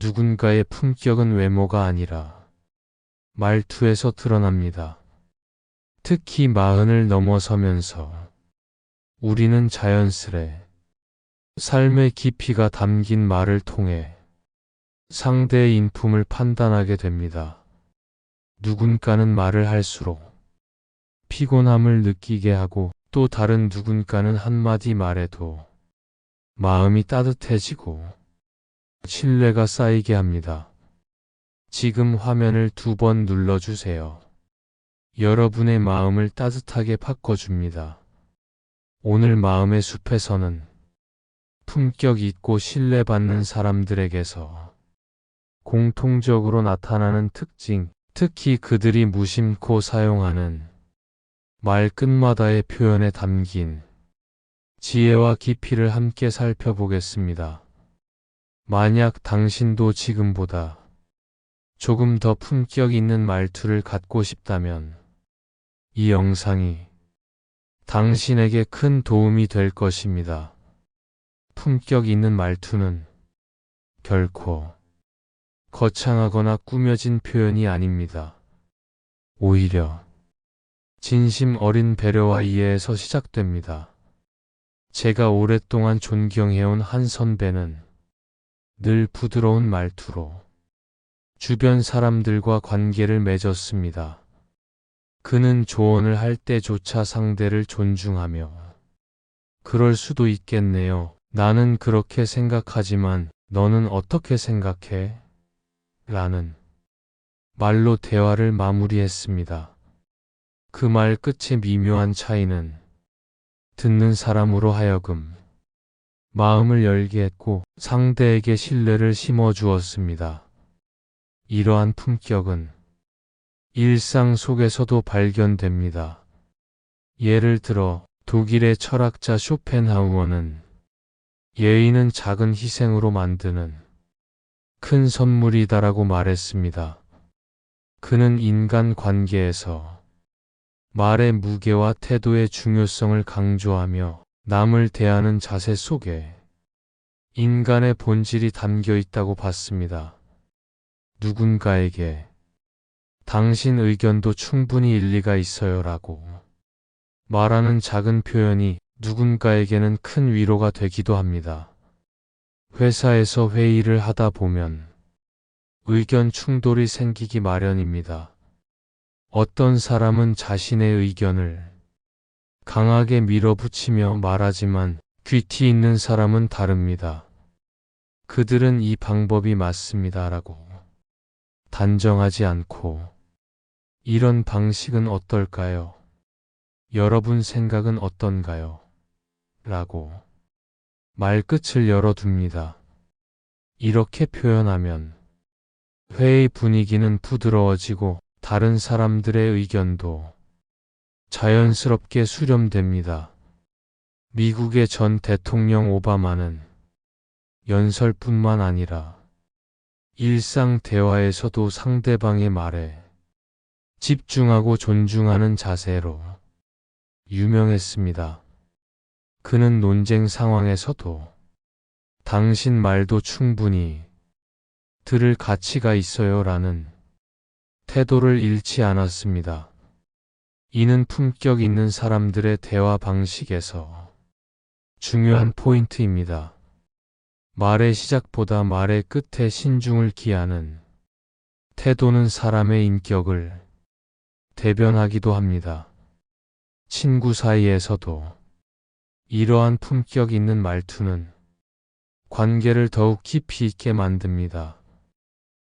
누군가의 품격은 외모가 아니라 말투에서 드러납니다. 특히 마흔을 넘어서면서 우리는 자연스레 삶의 깊이가 담긴 말을 통해 상대의 인품을 판단하게 됩니다. 누군가는 말을 할수록 피곤함을 느끼게 하고 또 다른 누군가는 한마디 말에도 마음이 따뜻해지고 신뢰가 쌓이게 합니다. 지금 화면을 2번 눌러주세요. 여러분의 마음을 따뜻하게 바꿔줍니다. 오늘 마음의 숲에서는 품격 있고 신뢰받는 사람들에게서 공통적으로 나타나는 특징, 특히 그들이 무심코 사용하는 말 끝마다의 표현에 담긴 지혜와 깊이를 함께 살펴보겠습니다. 만약 당신도 지금보다 조금 더 품격 있는 말투를 갖고 싶다면 이 영상이 당신에게 큰 도움이 될 것입니다. 품격 있는 말투는 결코 거창하거나 꾸며진 표현이 아닙니다. 오히려 진심 어린 배려와 이해에서 시작됩니다. 제가 오랫동안 존경해온 한 선배는 늘 부드러운 말투로 주변 사람들과 관계를 맺었습니다. 그는 조언을 할 때조차 상대를 존중하며 "그럴 수도 있겠네요. 나는 그렇게 생각하지만 너는 어떻게 생각해?" 라는 말로 대화를 마무리했습니다. 그 말 끝의 미묘한 차이는 듣는 사람으로 하여금 마음을 열게 했고 상대에게 신뢰를 심어주었습니다. 이러한 품격은 일상 속에서도 발견됩니다. 예를 들어 독일의 철학자 쇼펜하우어는 예의는 작은 희생으로 만드는 큰 선물이다라고 말했습니다. 그는 인간 관계에서 말의 무게와 태도의 중요성을 강조하며 남을 대하는 자세 속에 인간의 본질이 담겨 있다고 봤습니다. 누군가에게 "당신 의견도 충분히 일리가 있어요 라고 말하는 작은 표현이 누군가에게는 큰 위로가 되기도 합니다. 회사에서 회의를 하다 보면 의견 충돌이 생기기 마련입니다. 어떤 사람은 자신의 의견을 강하게 밀어붙이며 말하지만 귀티 있는 사람은 다릅니다. 그들은 이 방법이 맞습니다라고 단정하지 않고 "이런 방식은 어떨까요? 여러분 생각은 어떤가요? 라고 말끝을 열어둡니다. 이렇게 표현하면 회의 분위기는 부드러워지고 다른 사람들의 의견도 자연스럽게 수렴됩니다. 미국의 전 대통령 오바마는 연설뿐만 아니라 일상 대화에서도 상대방의 말에 집중하고 존중하는 자세로 유명했습니다. 그는 논쟁 상황에서도 "당신 말도 충분히 들을 가치가 있어요 라는 태도를 잃지 않았습니다. 이는 품격 있는 사람들의 대화 방식에서 중요한 포인트입니다. 말의 시작보다 말의 끝에 신중을 기하는 태도는 사람의 인격을 대변하기도 합니다. 친구 사이에서도 이러한 품격 있는 말투는 관계를 더욱 깊이 있게 만듭니다.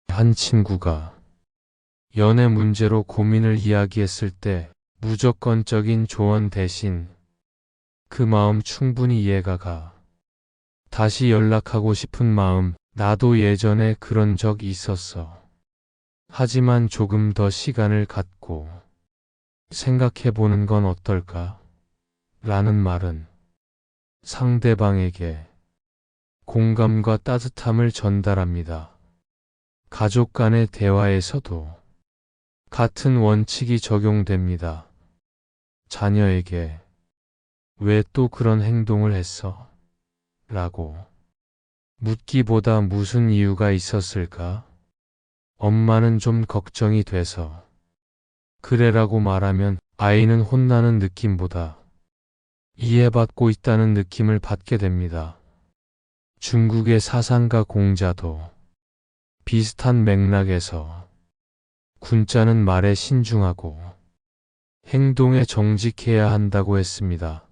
한 친구가 연애 문제로 고민을 이야기했을 때 무조건적인 조언 대신 "그 마음 충분히 이해가 가. 다시 연락하고 싶은 마음, 나도 예전에 그런 적 있었어. 하지만 조금 더 시간을 갖고 생각해보는 건 어떨까?" 라는 말은 상대방에게 공감과 따뜻함을 전달합니다. 가족 간의 대화에서도 같은 원칙이 적용됩니다. 자녀에게 "왜 또 그런 행동을 했어? 라고 묻기보다 무슨 이유가 있었을까? 엄마는 좀 걱정이 돼서. 그래라고 말하면 아이는 혼나는 느낌보다 이해받고 있다는 느낌을 받게 됩니다. 중국의 사상가 공자도 비슷한 맥락에서 군자는 말에 신중하고 행동에 정직해야 한다고 했습니다.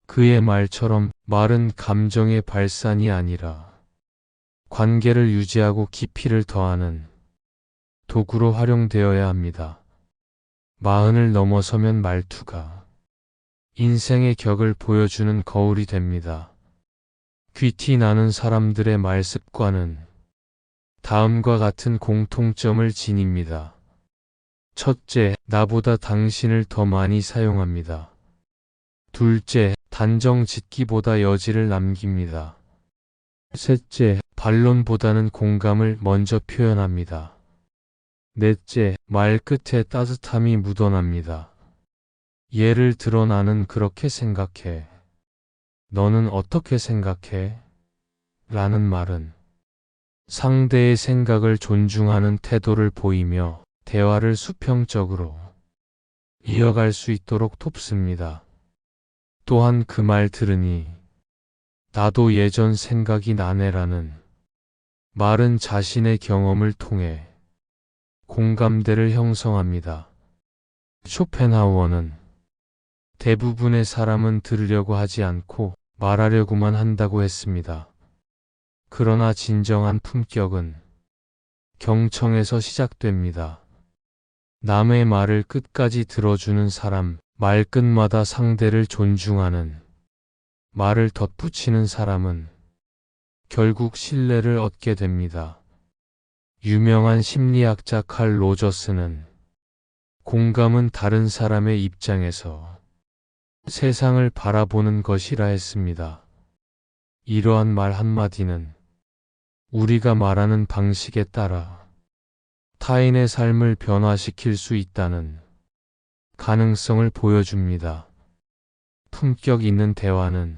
그의 말처럼 말은 감정의 발산이 아니라 관계를 유지하고 깊이를 더하는 도구로 활용되어야 합니다. 마흔을 넘어서면 말투가 인생의 격을 보여주는 거울이 됩니다. 귀티 나는 사람들의 말 습관은 다음과 같은 공통점을 지닙니다. 첫째, 나보다 당신을 더 많이 사용합니다. 둘째, 단정 짓기보다 여지를 남깁니다. 셋째, 반론보다는 공감을 먼저 표현합니다. 넷째, 말 끝에 따뜻함이 묻어납니다. 예를 들어 나는 그렇게 생각해. 너는 어떻게 생각해? 라는 말은 상대의 생각을 존중하는 태도를 보이며 대화를 수평적으로 이어갈 수 있도록 돕습니다. 또한 그 말 들으니 나도 예전 생각이 나네라는 말은 자신의 경험을 통해 공감대를 형성합니다. 쇼펜하우어는 대부분의 사람은 들으려고 하지 않고 말하려고만 한다고 했습니다. 그러나 진정한 품격은 경청에서 시작됩니다. 남의 말을 끝까지 들어주는 사람, 말끝마다 상대를 존중하는 말을 덧붙이는 사람은 결국 신뢰를 얻게 됩니다. 유명한 심리학자 칼 로저스는 공감은 다른 사람의 입장에서 세상을 바라보는 것이라 했습니다. 이러한 말 한마디는 우리가 말하는 방식에 따라 타인의 삶을 변화시킬 수 있다는 가능성을 보여줍니다. 품격 있는 대화는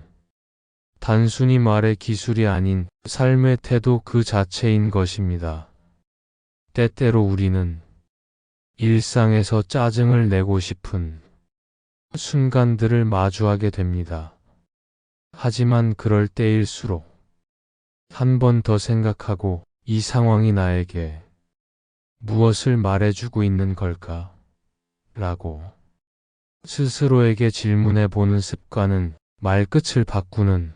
단순히 말의 기술이 아닌 삶의 태도 그 자체인 것입니다. 때때로 우리는 일상에서 짜증을 내고 싶은 순간들을 마주하게 됩니다. 하지만 그럴 때일수록 한 번 더 생각하고 이 상황이 나에게 무엇을 말해주고 있는 걸까? 라고 스스로에게 질문해 보는 습관은 말끝을 바꾸는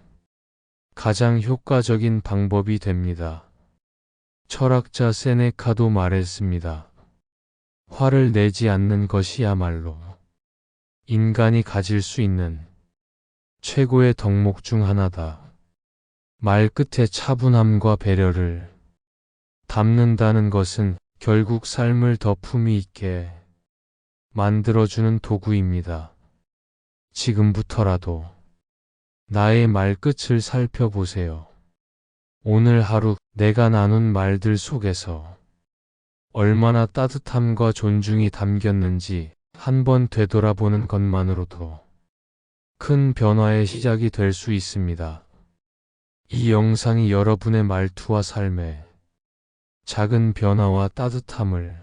가장 효과적인 방법이 됩니다. 철학자 세네카도 말했습니다. 화를 내지 않는 것이야말로 인간이 가질 수 있는 최고의 덕목 중 하나다. 말끝에 차분함과 배려를 담는다는 것은 결국 삶을 더 품위 있게 만들어주는 도구입니다. 지금부터라도 나의 말끝을 살펴보세요. 오늘 하루 내가 나눈 말들 속에서 얼마나 따뜻함과 존중이 담겼는지 한번 되돌아보는 것만으로도 큰 변화의 시작이 될 수 있습니다. 이 영상이 여러분의 말투와 삶에 작은 변화와 따뜻함을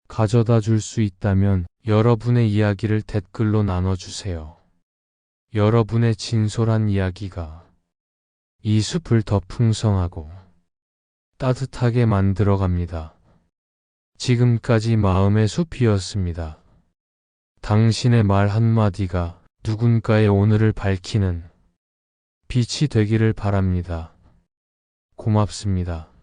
가져다 줄 수 있다면 여러분의 이야기를 댓글로 나눠주세요. 여러분의 진솔한 이야기가 이 숲을 더 풍성하고 따뜻하게 만들어 갑니다. 지금까지 마음의 숲이었습니다. 당신의 말 한마디가 누군가의 오늘을 밝히는 빛이 되기를 바랍니다. 고맙습니다.